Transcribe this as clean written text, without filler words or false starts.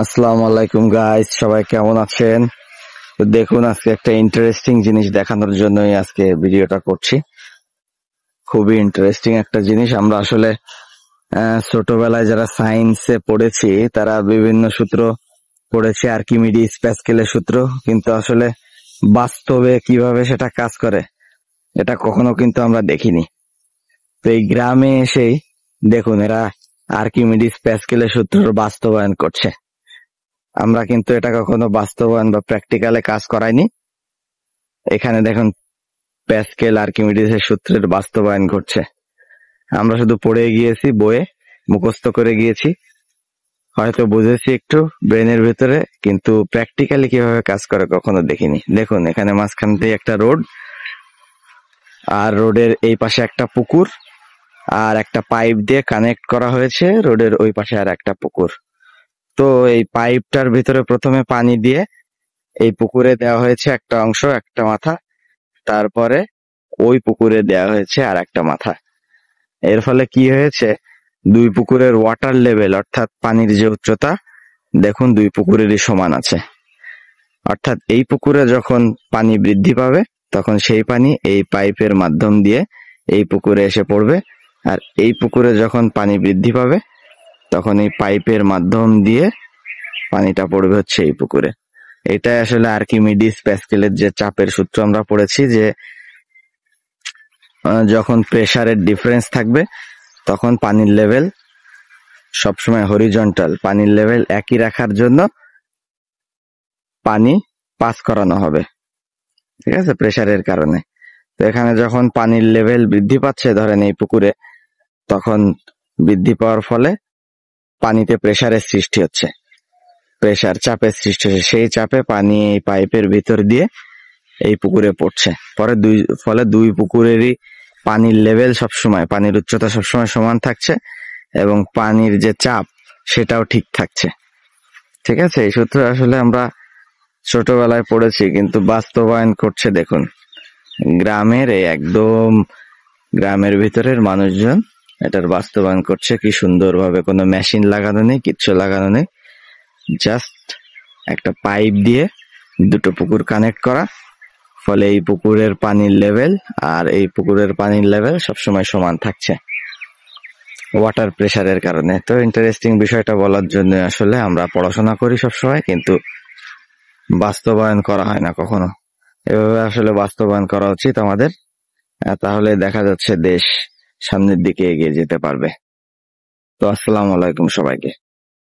আসসালামু আলাইকুম গাইস, সবাই কেমন আছেন? তো দেখুন, আজকে একটা ইন্টারেস্টিং জিনিস দেখানোর জন্যই আজকে ভিডিওটা করছি। খুবই ইন্টারেস্টিং একটা জিনিস। আমরা আসলে ছোটবেলায় যারা সায়েন্সে পড়েছি তারা বিভিন্ন সূত্র পড়েছি, আর্কিমিডিস প্যাসকেলের সূত্র, কিন্তু আসলে বাস্তবে কিভাবে সেটা কাজ করে এটা কখনো কিন্তু আমরা দেখিনি। তো এই গ্রামে এসেই দেখুন এরা আর্কিমিডিস প্যাসকেলের সূত্র বাস্তবায়ন করছে। আমরা কিন্তু এটা কখনো বাস্তবায়ন বা প্র্যাকটিক্যালে কাজ করাইনি। এখানে দেখুন প্যাসকেল আর্কিমিডিসের সূত্রের বাস্তবায়ন ঘটছে। আমরা শুধু পড়ে গিয়েছি, বইয়ে মুখস্থ করে গিয়েছি, হয়তো বুঝেছি একটু ব্রেনের ভেতরে, কিন্তু প্র্যাকটিক্যালি কিভাবে কাজ করে কখনো দেখিনি। দেখুন এখানে মাঝখান দিয়ে একটা রোড, আর রোডের এই পাশে একটা পুকুর, আর একটা পাইপ দিয়ে কানেক্ট করা হয়েছে রোডের ওই পাশে আর একটা পুকুর। তো এই পাইপটার ভিতরে প্রথমে পানি দিয়ে এই পুকুরে দেওয়া হয়েছে একটা অংশ, একটা মাথা, তারপরে ওই পুকুরে দেওয়া হয়েছে আর একটা মাথা। এর ফলে কি হয়েছে, দুই পুকুরের ওয়াটার লেভেল অর্থাৎ পানির যে উচ্চতা দেখুন দুই পুকুরেরই সমান আছে। অর্থাৎ এই পুকুরে যখন পানি বৃদ্ধি পাবে তখন সেই পানি এই পাইপের মাধ্যম দিয়ে এই পুকুরে এসে পড়বে, আর এই পুকুরে যখন পানি বৃদ্ধি পাবে তখন এই পাইপের মাধ্যম দিয়ে পানিটা পড়বে হচ্ছে এই পুকুরে। এটাই আসলে আর্কিমিডিস প্যাসকেলের যে চাপের সূত্র আমরা পড়েছি, যে যখন প্রেসারের ডিফারেন্স থাকবে তখন পানির লেভেল সবসময় হরিজন্টাল, পানির লেভেল একই রাখার জন্য পানি পাস করানো হবে, ঠিক আছে, প্রেসারের কারণে। তো এখানে যখন পানির লেভেল বৃদ্ধি পাচ্ছে ধরেন এই পুকুরে, তখন বৃদ্ধি পাওয়ার ফলে পানিতে প্রেসারের সৃষ্টি হচ্ছে, প্রেসার চাপের সৃষ্টি হচ্ছে। সেই চাপে পানি এই পাইপের ভিতর দিয়ে এই পুকুরে পড়ছে, ফলে দুই পুকুরেরই পানির লেভেল সবসময়, পানির উচ্চতা সবসময় সমান থাকছে এবং পানির যে চাপ সেটাও ঠিক থাকছে, ঠিক আছে। এই সূত্র আসলে আমরা ছোটবেলায় পড়েছি, কিন্তু বাস্তবায়ন করছে দেখুন গ্রামের, এই একদম গ্রামের ভিতরের মানুষজন এটার বাস্তবায়ন করছে কি সুন্দরভাবে। কোনো মেশিন লাগানো নেই, কিচ্ছু লাগানো নেই, জাস্ট একটা পাইপ দিয়ে দুটো পুকুর কানেক্ট করা, ফলে এই পুকুরের পানির লেভেল আর এই পুকুরের পানির লেভেল সবসময় সমান থাকছে ওয়াটার প্রেসারের কারণে। তো ইন্টারেস্টিং বিষয়টা বলার জন্য আসলে আমরা পড়াশোনা করি সবসময়, কিন্তু বাস্তবায়ন করা হয় না কখনো। এভাবে আসলে বাস্তবায়ন করা উচিত আমাদের, তাহলে দেখা যাচ্ছে দেশ সামনের দিকে এগিয়ে যেতে পারবে। তো আসসালামু আলাইকুম সবাইকে।